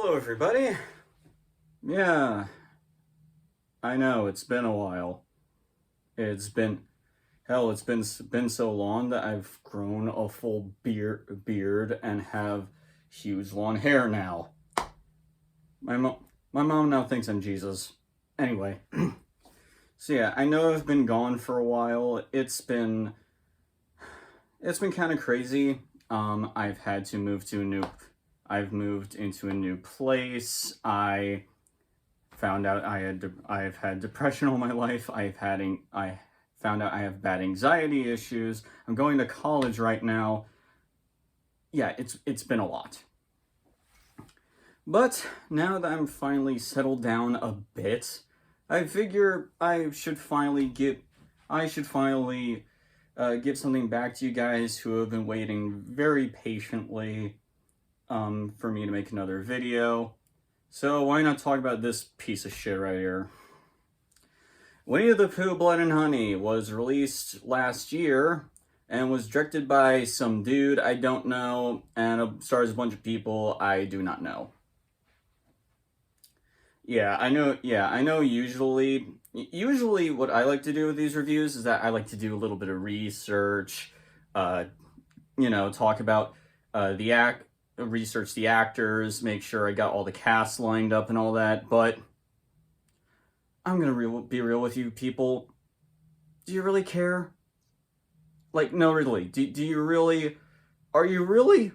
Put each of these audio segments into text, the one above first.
Hello, everybody. Yeah, I know, it's been a while. It's been, it's been so long that I've grown a full beard and have huge long hair now. My mom now thinks I'm Jesus. Anyway, so yeah, I know I've been gone for a while. It's been kind of crazy. I've had to I've moved into a new place. I found out I've had depression all my life. I found out I have bad anxiety issues. I'm going to college right now. Yeah, it's been a lot. But now that I'm finally settled down a bit, I figure I should finally give something back to you guys who have been waiting very patiently for me to make another video. So why not talk about this piece of shit right here? Winnie the Pooh Blood and Honey was released last year and was directed by some dude I don't know and stars a bunch of people I do not know. Yeah, I know usually what I like to do with these reviews is that I like to do a little bit of research, talk about research the actors, make sure I got all the cast lined up and all that, but I'm gonna be real with you people. Do you really care? Like, no, really. Do you really? Are you really?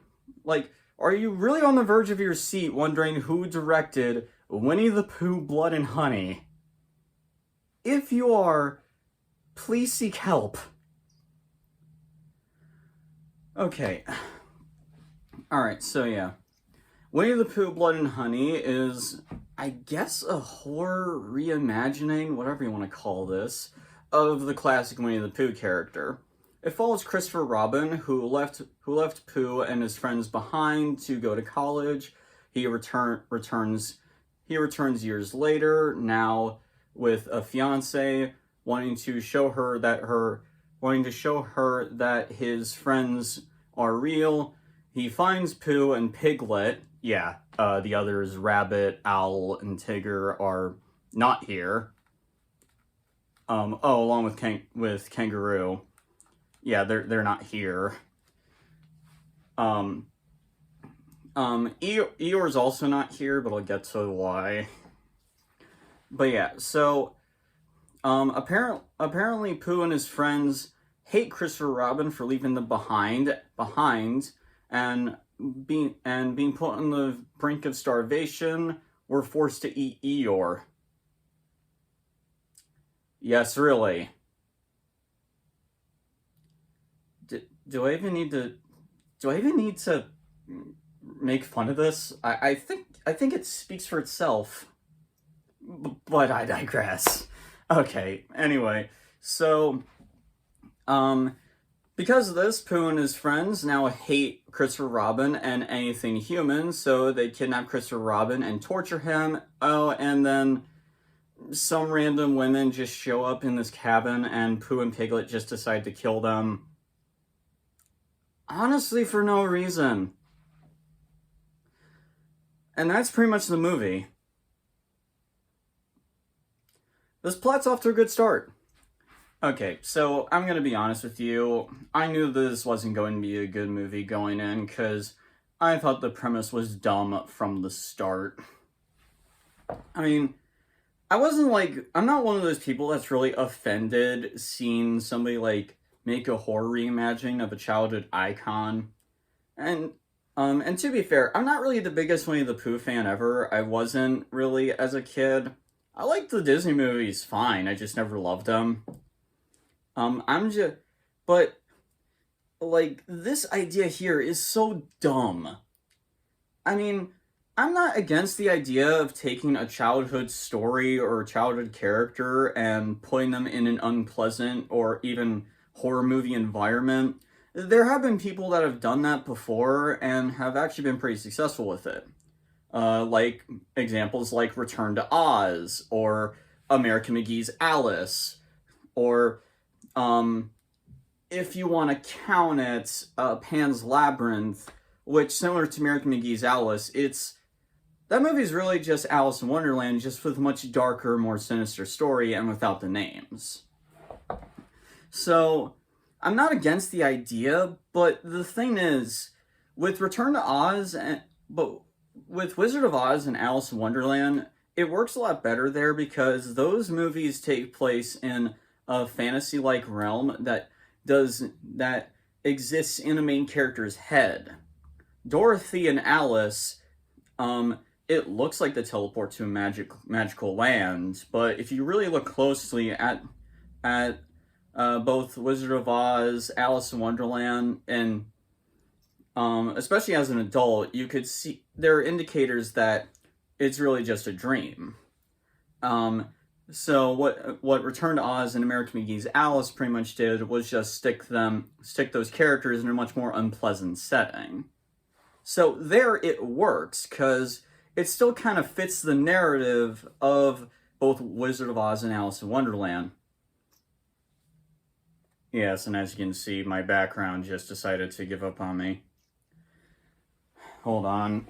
Are you really on the verge of your seat wondering who directed Winnie the Pooh Blood and Honey? If you are, please seek help. Okay. Alright, so yeah. Winnie the Pooh Blood and Honey is, I guess, a horror reimagining, whatever you want to call this, of the classic Winnie the Pooh character. It follows Christopher Robin, who left Pooh and his friends behind to go to college. He returns years later, now with a fiance, wanting to show her that his friends are real. He finds Pooh and Piglet. Yeah, the others, Rabbit, Owl, and Tigger, are not here. Along with Kangaroo. Yeah, they're not here. Eeyore's also not here, but I'll get to why. But yeah, so apparently Pooh and his friends hate Christopher Robin for leaving them behind and being put on the brink of starvation, were forced to eat Eeyore. Yes, really. Do I even need to make fun of this? I think it speaks for itself. But I digress. Okay, anyway, so because of this, Pooh and his friends now hate Christopher Robin and anything human, so they kidnap Christopher Robin and torture him. Oh, and then some random women just show up in this cabin and Pooh and Piglet just decide to kill them. Honestly, for no reason. And that's pretty much the movie. This plot's off to a good start. Okay, so I'm gonna be honest with you. I knew this wasn't going to be a good movie going in, because I thought the premise was dumb from the start. I mean, I'm not one of those people that's really offended seeing somebody, make a horror reimagining of a childhood icon. And to be fair, I'm not really the biggest Winnie the Pooh fan ever. I wasn't really as a kid. I liked the Disney movies fine, I just never loved them. This idea here is so dumb. I mean, I'm not against the idea of taking a childhood story or a childhood character and putting them in an unpleasant or even horror movie environment. There have been people that have done that before and have actually been pretty successful with it. Like examples like Return to Oz, or American McGee's Alice, or, if you want to count it, Pan's Labyrinth, which, similar to American McGee's Alice, that movie's really just Alice in Wonderland, just with a much darker, more sinister story and without the names. So, I'm not against the idea, but the thing is, with Return to Oz, but with Wizard of Oz and Alice in Wonderland, it works a lot better there because those movies take place in a fantasy-like realm that exists in a main character's head. Dorothy and Alice, it looks like they teleport to a magical land, but if you really look closely at both Wizard of Oz, Alice in Wonderland, and especially as an adult, you could see there are indicators that it's really just a dream. So what Return to Oz and American McGee's Alice pretty much did was just stick those characters in a much more unpleasant setting. So there it works, because it still kind of fits the narrative of both Wizard of Oz and Alice in Wonderland. Yes, and as you can see, my background just decided to give up on me. Hold on.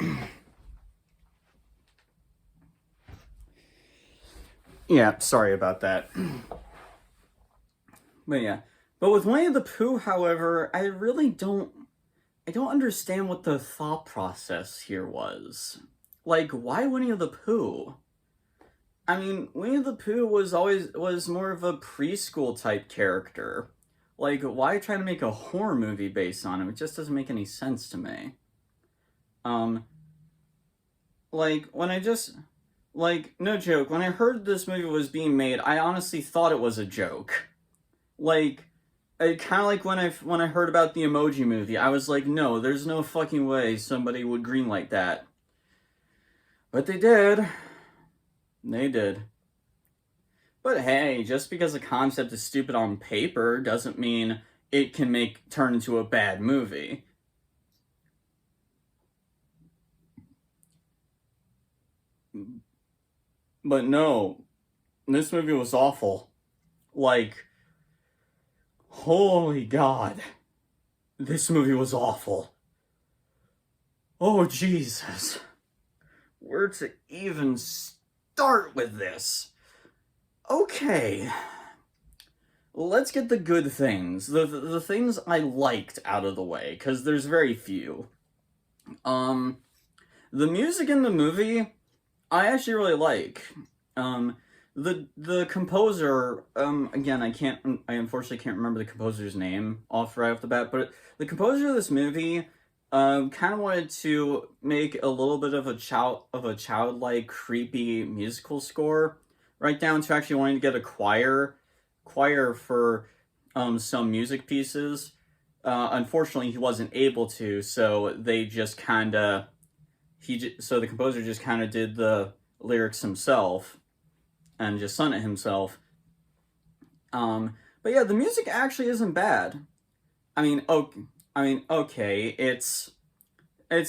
Yeah, sorry about that. But yeah. But with Winnie the Pooh, however, I don't understand what the thought process here was. Like, why Winnie the Pooh? I mean, Winnie the Pooh was more of a preschool type character. Like, why try to make a horror movie based on him? It just doesn't make any sense to me. No joke, when I heard this movie was being made, I honestly thought it was a joke. Like, kind of like when I heard about the Emoji Movie, I was like, no, there's no fucking way somebody would greenlight that. But they did. They did. But hey, just because a concept is stupid on paper doesn't mean it can turn into a bad movie. But no, this movie was awful. Like, holy God, this movie was awful. Oh, Jesus. Where to even start with this? Okay. Let's get the good things. The things I liked out of the way, because there's very few. The music in the movie, I actually really like. The composer, again, I unfortunately can't remember the composer's name right off the bat, but the composer of this movie, kind of wanted to make a little bit of a childlike, creepy musical score, right down to actually wanting to get a choir for, some music pieces. Unfortunately, he wasn't able to, so they just so the composer just kind of did the lyrics himself and just sung it himself. But yeah, the music actually isn't bad. Okay, it's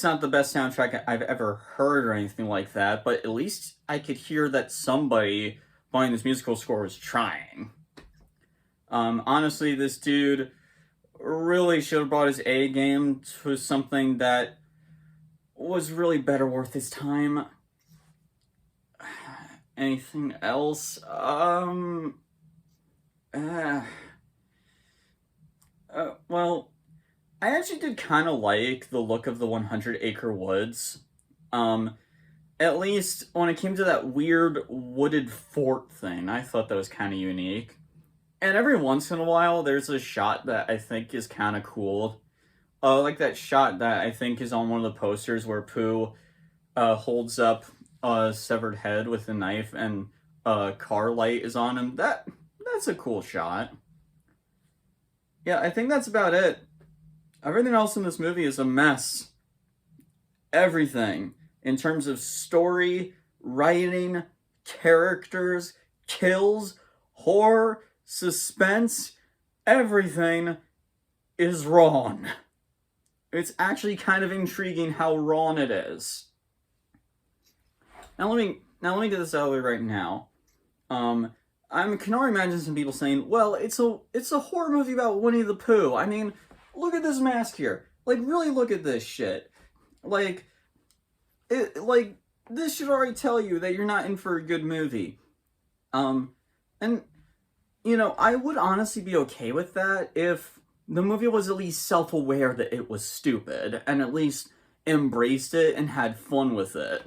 not the best soundtrack I've ever heard or anything like that, but at least I could hear that somebody behind this musical score was trying. Honestly, this dude really should have brought his A game to something that was really better worth his time. Anything else? Well, I actually did kind of like the look of the 100 Acre Woods. At least when it came to that weird wooded fort thing, I thought that was kind of unique. And every once in a while, there's a shot that I think is kind of cool. Like that shot that I think is on one of the posters where Pooh holds up a severed head with a knife and a car light is on him. That's a cool shot. Yeah, I think that's about it. Everything else in this movie is a mess. Everything. In terms of story, writing, characters, kills, horror, suspense, everything is wrong. It's actually kind of intriguing how wrong it is. Now let me get this out of the way right now. I can already imagine some people saying, "Well, it's a horror movie about Winnie the Pooh." I mean, look at this mask here. Like, really look at this shit. Like, this should already tell you that you're not in for a good movie. And, you know, I would honestly be okay with that if the movie was at least self-aware that it was stupid, and at least embraced it and had fun with it.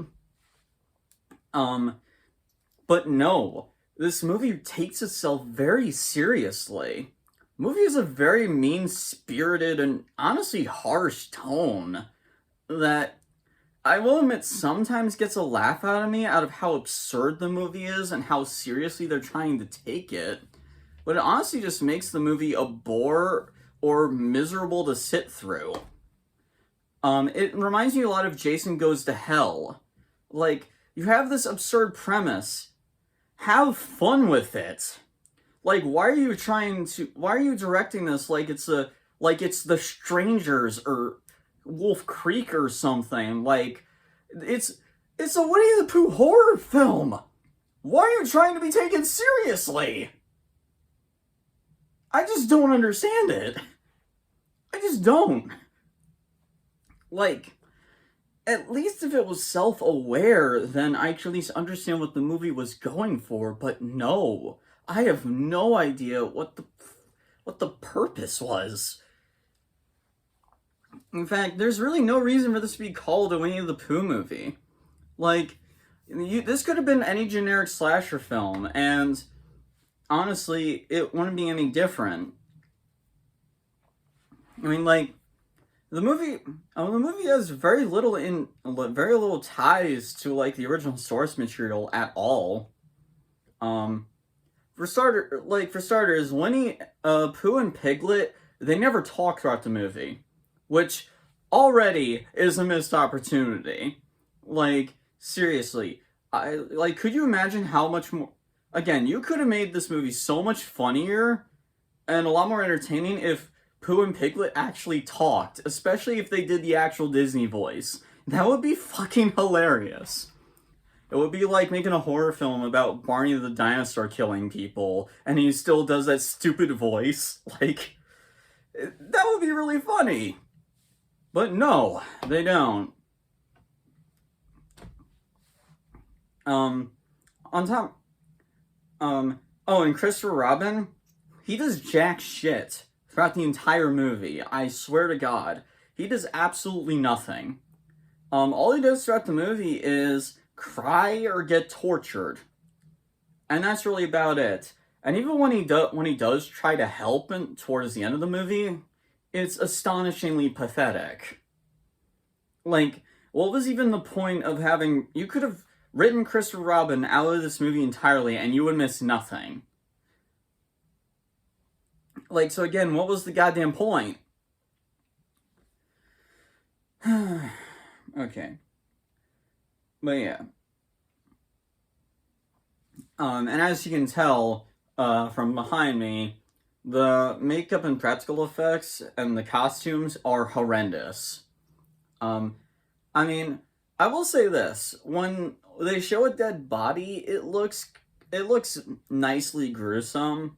But no, this movie takes itself very seriously. The movie has a very mean-spirited and honestly harsh tone that I will admit sometimes gets a laugh out of me out of how absurd the movie is and how seriously they're trying to take it. But it honestly just makes the movie a bore or miserable to sit through. It reminds me a lot of Jason Goes to Hell. Like, you have this absurd premise. Have fun with it. Like, why are you directing this like it's The Strangers or Wolf Creek or something? Like, it's a Winnie the Pooh horror film. Why are you trying to be taken seriously? I just don't understand it. I just don't. Like, at least if it was self-aware, then I could at least understand what the movie was going for, but no. I have no idea what the purpose was. In fact, there's really no reason for this to be called a Winnie the Pooh movie. Like, this could have been any generic slasher film, and honestly, it wouldn't be any different. I mean, like, the movie has very little ties to, like, the original source material at all. For starters, Winnie, Pooh and Piglet, they never talk throughout the movie, which already is a missed opportunity. Like, seriously, could you imagine how much more? Again, you could have made this movie so much funnier and a lot more entertaining if Pooh and Piglet actually talked, especially if they did the actual Disney voice. That would be fucking hilarious. It would be like making a horror film about Barney the dinosaur killing people, and he still does that stupid voice. Like, that would be really funny. But no, they don't. On top, and Christopher Robin, he does jack shit throughout the entire movie. I swear to God, he does absolutely nothing. All he does throughout the movie is cry or get tortured, and that's really about it. And even when he does try to help towards the end of the movie, it's astonishingly pathetic. Like, what was even the point of having? You could have written Christopher Robin out of this movie entirely, and you would miss nothing. Like, so again, what was the goddamn point? Okay. But yeah. And as you can tell, from behind me, the makeup and practical effects and the costumes are horrendous. I mean, I will say this, when they show a dead body, it looks nicely gruesome.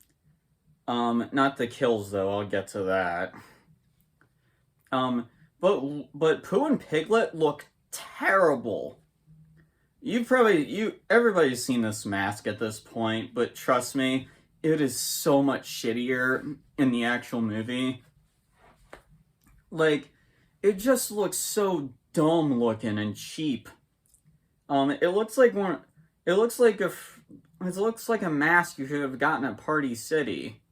Not the kills though, I'll get to that. But Pooh and Piglet look terrible. Everybody's seen this mask at this point, but trust me, it is so much shittier in the actual movie. Like, it just looks so dumb looking and cheap. It looks like a mask you should have gotten at Party City.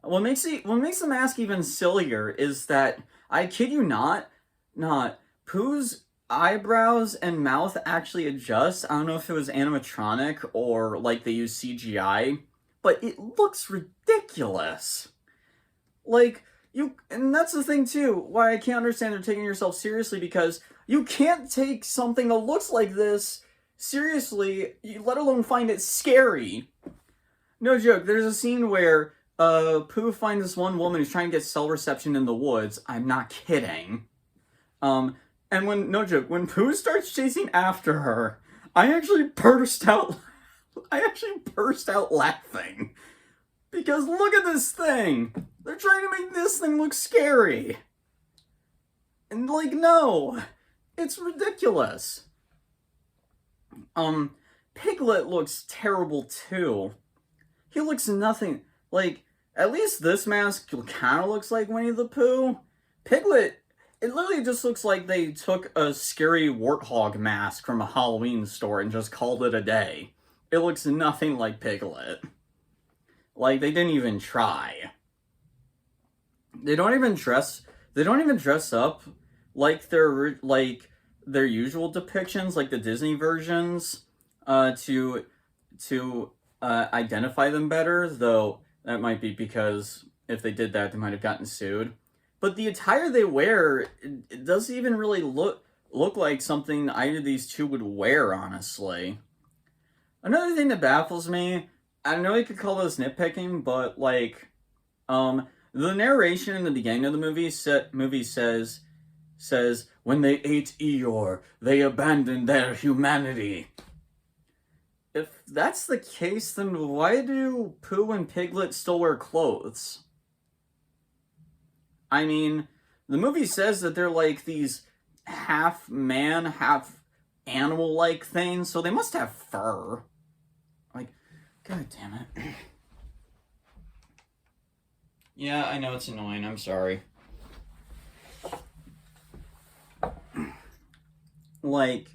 What makes the mask even sillier is that, I kid you not, Pooh's eyebrows and mouth actually adjust. I don't know if it was animatronic or like they use CGI, but it looks ridiculous. Like, and that's the thing too, why I can't understand they're taking yourself seriously, because you can't take something that looks like this seriously, let alone find it scary. No joke, there's a scene where Pooh finds this one woman who's trying to get cell reception in the woods. I'm not kidding. And when Pooh starts chasing after her, I actually burst out laughing. Because look at this thing! They're trying to make this thing look scary. And like, no! It's ridiculous. Um, Piglet looks terrible too. He looks nothing like. At least this mask kind of looks like Winnie the Pooh. Piglet, it literally just looks like they took a scary warthog mask from a Halloween store and just called it a day. It looks nothing like Piglet. Like they didn't even try. They don't even dress. They don't even dress up like their usual depictions, like the Disney versions, to identify them better. Though that might be because if they did that, they might have gotten sued. But the attire they wear, it doesn't even really look like something either of these two would wear. Honestly, another thing that baffles me. I know you could call this nitpicking, but like, the narration in the beginning of the movie says when they ate Eeyore, they abandoned their humanity. If that's the case, then why do Pooh and Piglet still wear clothes? I mean, the movie says that they're like these half man, half animal like things, so they must have fur. Like, god damn it. Yeah, I know it's annoying, I'm sorry. Like,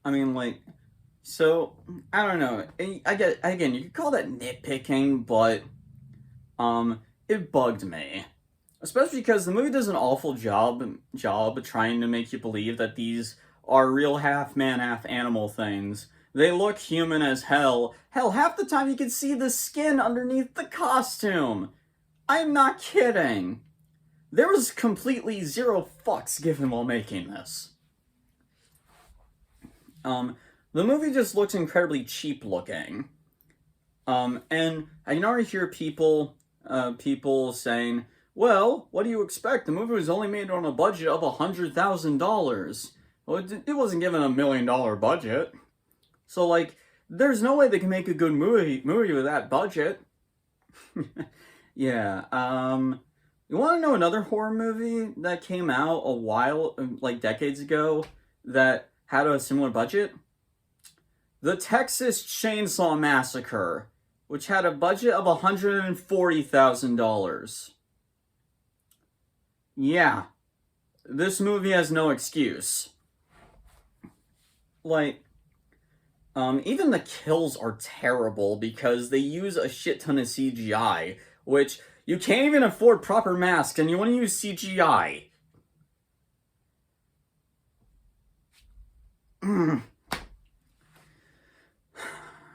I mean, like, so, I don't know. I get, again, you could call that nitpicking, but, it bugged me. Especially because the movie does an awful job trying to make you believe that these are real half man, half animal things. They look human as hell. Hell, half the time you can see the skin underneath the costume. I'm not kidding. There was completely zero fucks given while making this. The movie just looks incredibly cheap looking. And I can already hear people saying, well, what do you expect? The movie was only made on a budget of $100,000. Well, it wasn't given $1 million budget. So, like, there's no way they can make a good movie with that budget. Yeah, you want to know another horror movie that came out a while, like decades ago, that had a similar budget? The Texas Chainsaw Massacre, which had a budget of $140,000. Yeah, this movie has no excuse. Like, even the kills are terrible because they use a shit ton of CGI, which you can't even afford proper masks and you want to use CGI.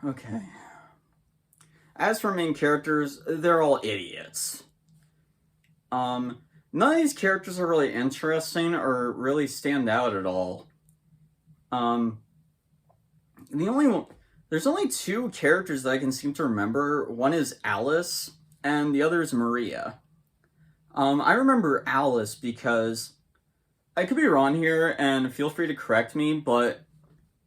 Okay. As for main characters, they're all idiots. None of these characters are really interesting or really stand out at all. There's only two characters that I can seem to remember. One is Alice, and the other is Maria. I remember Alice because I could be wrong here, and feel free to correct me, but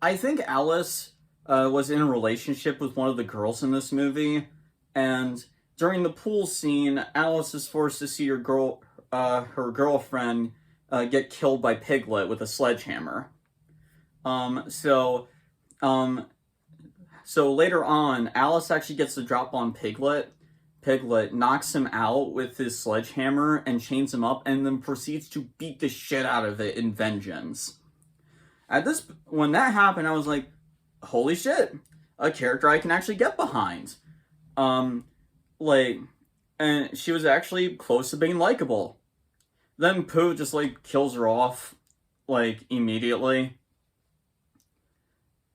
I think Alice was in a relationship with one of the girls in this movie, and during the pool scene, Alice is forced to see her girlfriend get killed by Piglet with a sledgehammer. So later on, Alice actually gets the drop on Piglet. Piglet knocks him out with his sledgehammer and chains him up, and then proceeds to beat the shit out of it in vengeance. When that happened, I was like, holy shit, a character I can actually get behind. And she was actually close to being likable. Then Pooh just, kills her off, immediately.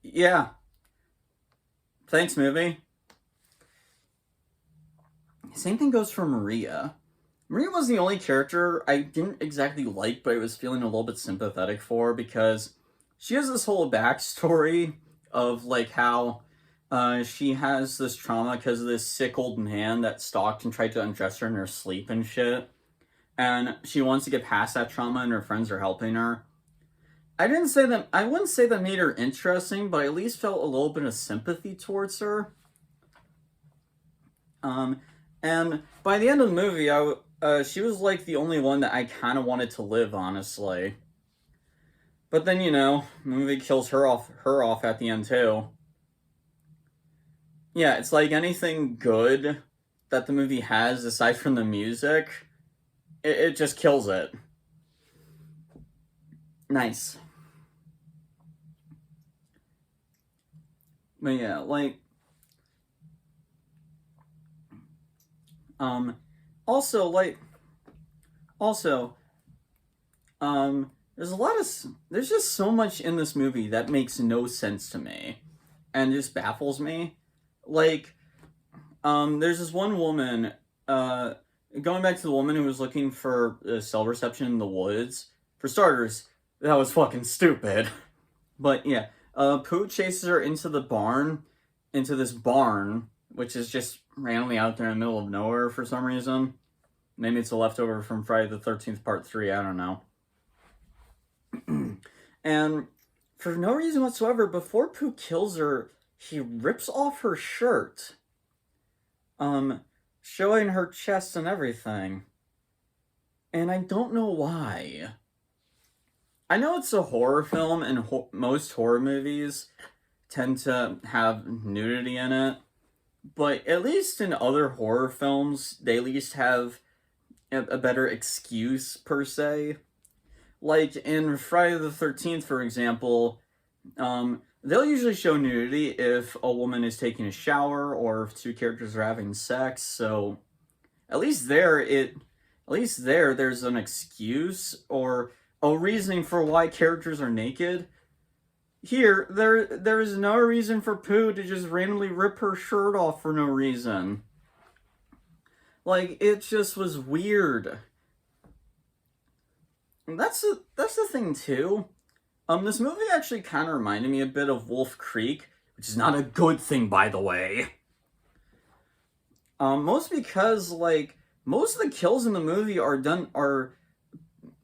Yeah. Thanks, movie. Same thing goes for Maria. Maria was the only character I didn't exactly like, but I was feeling a little bit sympathetic for, because she has this whole backstory of, how she has this trauma because of this sick old man that stalked and tried to undress her in her sleep and shit. And she wants to get past that trauma, and her friends are helping her. I wouldn't say that made her interesting, but I at least felt a little bit of sympathy towards her. And by the end of the movie, she was the only one that I kind of wanted to live, honestly. But then, the movie kills her off at the end too. Yeah, it's like anything good that the movie has aside from the music, it just kills it. Nice. But yeah, like um also like also there's just so much in this movie that makes no sense to me and just baffles me. Like there's this one woman, going back to the woman who was looking for a cell reception in the woods. For starters, that was fucking stupid. But yeah, Pooh chases her into this barn, which is just randomly out there in the middle of nowhere for some reason. Maybe it's a leftover from Friday the 13th Part 3, I don't know. And for no reason whatsoever, before Pooh kills her, he rips off her shirt. Showing her chest and everything. And I don't know why. I know it's a horror film, and most horror movies tend to have nudity in it, but at least in other horror films, they at least have a better excuse, per se. Like in Friday the 13th, for example, they'll usually show nudity if a woman is taking a shower or if two characters are having sex, so at least there's an excuse or a reasoning for why characters are naked. Here, there is no reason for Pooh to just randomly rip her shirt off for no reason. Like, it just was weird. And that's the thing too. This movie actually kind of reminded me a bit of Wolf Creek, which is not a good thing, by the way. Most because, like, most of the kills in the movie are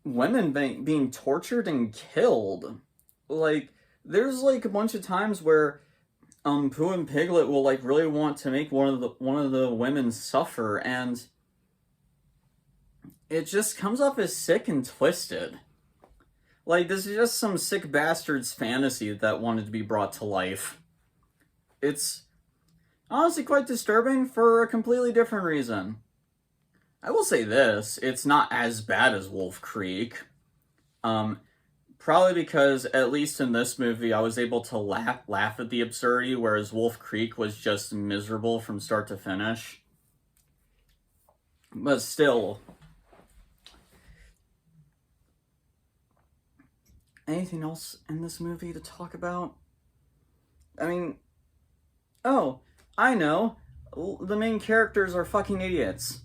women being tortured and killed. Like, there's like a bunch of times where Pooh and Piglet will like really want to make one of the women suffer, and it just comes off as sick and twisted. Like, this is just some sick bastard's fantasy that wanted to be brought to life. It's honestly quite disturbing for a completely different reason. I will say this, it's not as bad as Wolf Creek. Probably because, at least in this movie, I was able to laugh at the absurdity, whereas Wolf Creek was just miserable from start to finish. But still. Anything else in this movie to talk about? I mean, oh, I know. The main characters are fucking idiots.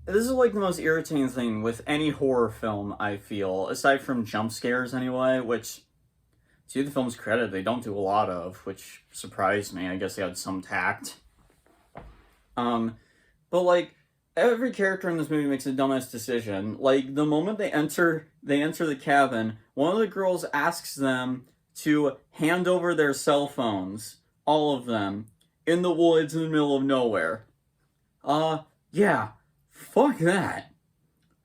This is like the most irritating thing with any horror film, I feel, aside from jump scares anyway, which, to the film's credit, they don't do a lot of, which surprised me. I guess they had some tact. But like, every character in this movie makes a dumbass decision. Like, the moment they enter the cabin, one of the girls asks them to hand over their cell phones, all of them, in the woods in the middle of nowhere. Yeah. Fuck that.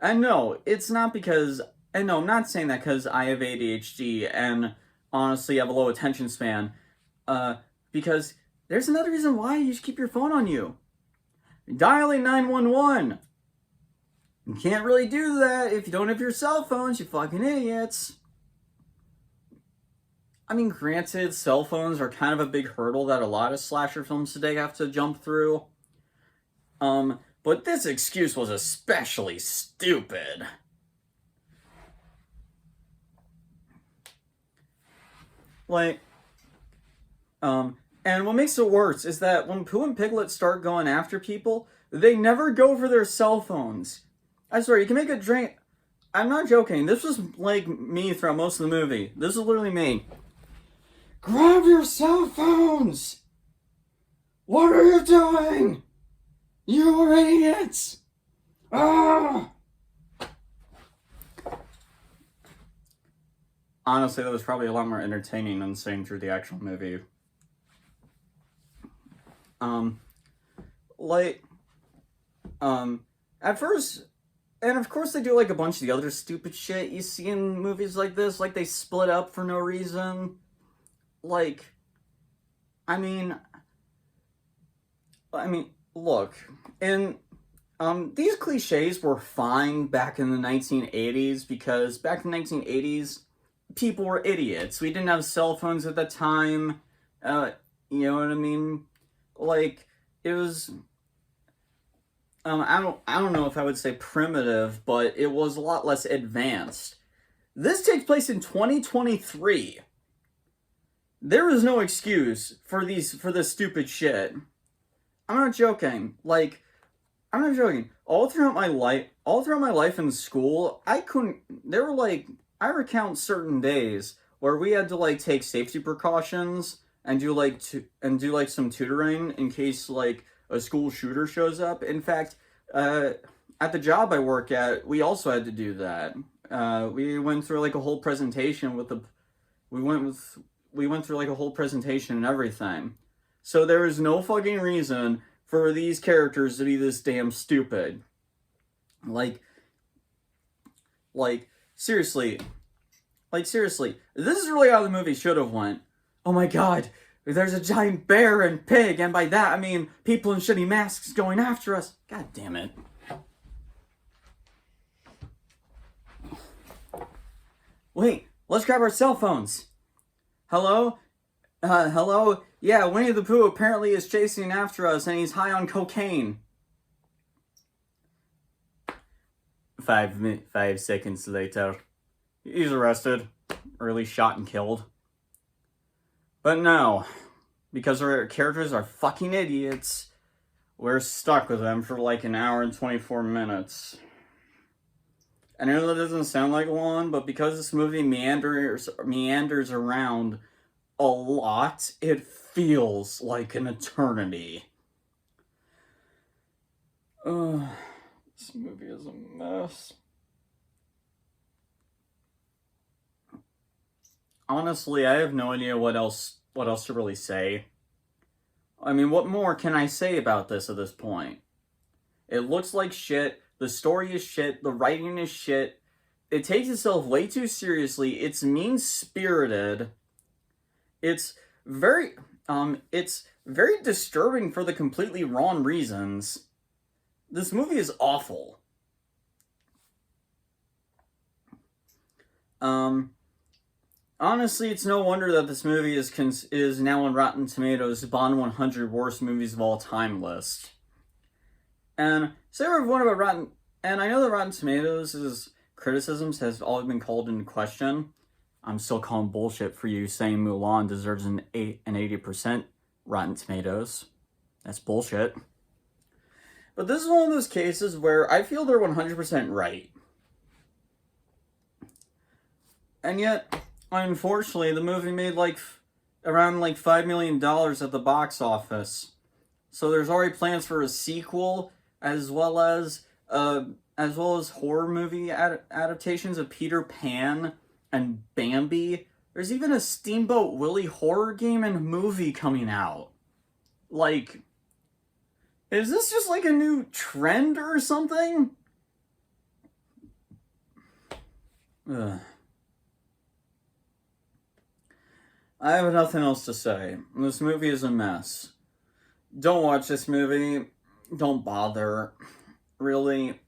And no, it's not because... And no, I'm not saying that because I have ADHD and honestly have a low attention span. Because there's another reason why you should keep your phone on you. Dialing 911. You can't really do that if you don't have your cell phones, you fucking idiots. I mean, granted, cell phones are kind of a big hurdle that a lot of slasher films today have to jump through. But this excuse was especially stupid. Like, and what makes it worse is that when Pooh and Piglet start going after people, they never go for their cell phones. I swear, you can make a drink... I'm not joking, this was like me throughout most of the movie. This is literally me. Grab your cell phones! What are you doing? You idiots! Ah! Honestly, that was probably a lot more entertaining than sitting through the actual movie. At And of course they do like a bunch of the other stupid shit you see in movies like this, like they split up for no reason. Like, I mean, look, and these cliches were fine back in the 1980s because back in the 1980s, people were idiots. We didn't have cell phones at the time. You know what I mean? Like, it was. I don't know if I would say primitive, but it was a lot less advanced. This takes place in 2023. There is no excuse for this stupid shit. I'm not joking. Like, I'm not joking. All throughout my life in school, I recount certain days where we had to like take safety precautions and do some tutoring in case like a school shooter shows up. In fact, at the job I work at, we also had to do that. We went through like a whole presentation we went through like a whole presentation and everything. So there is no fucking reason for these characters to be this damn stupid. Like seriously, this is really how the movie should have went. Oh my god, there's a giant bear and pig, and by that I mean people in shitty masks going after us. God damn it. Wait, let's grab our cell phones. Hello? Hello? Yeah, Winnie the Pooh apparently is chasing after us and he's high on cocaine. 5 seconds later, he's arrested, or at least shot and killed. But no, because our characters are fucking idiots, we're stuck with them for like an hour and 24 minutes. I know that doesn't sound like long, but because this movie meanders around a lot, it feels like an eternity. This movie is a mess. Honestly, I have no idea what else to really say. I mean, what more can I say about this at this point? It looks like shit, the story is shit, the writing is shit, it takes itself way too seriously, it's mean-spirited, it's very disturbing for the completely wrong reasons. This movie is awful. Honestly, it's no wonder that this movie is now on Rotten Tomatoes' Bond 100 Worst Movies of All Time list. And say what everyone about Rotten, and I know that Rotten Tomatoes' criticisms has always been called into question. I'm still calling bullshit for you saying Mulan deserves an 80% Rotten Tomatoes. That's bullshit. But this is one of those cases where I feel they're 100% right. And yet, unfortunately, the movie made around $5 million at the box office. So there's already plans for a sequel, as well as horror movie adaptations of Peter Pan and Bambi. There's even a Steamboat Willie horror game and movie coming out. Like, is this just like a new trend or something? Ugh. I have nothing else to say. This movie is a mess. Don't watch this movie. Don't bother. Really.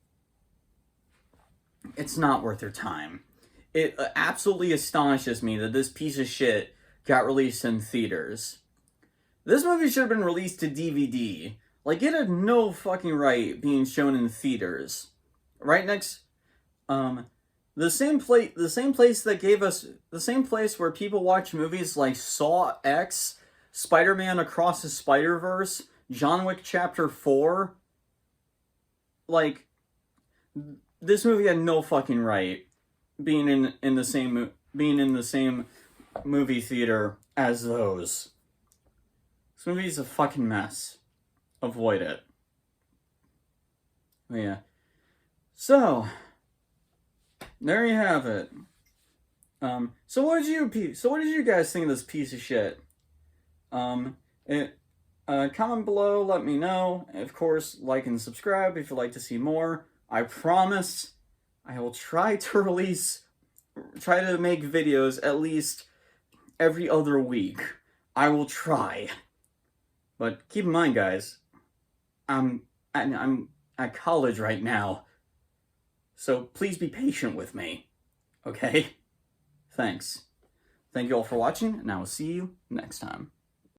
It's not worth your time. It absolutely astonishes me that this piece of shit got released in theaters. This movie should have been released to DVD. Like, it had no fucking right being shown in theaters. Right next, the same place where people watch movies like Saw X, Spider-Man Across the Spider-Verse, John Wick Chapter 4. Like, this movie had no fucking right being in the same movie theater as those. This movie's a fucking mess. Avoid it. But yeah. So there you have it. So what did you guys think of this piece of shit? Comment below, let me know. Of course, like and subscribe if you'd like to see more. I promise I will try to make videos at least every other week. I will try. But keep in mind, guys, I'm at college right now, so please be patient with me, okay? Thanks. Thank you all for watching, and I will see you next time.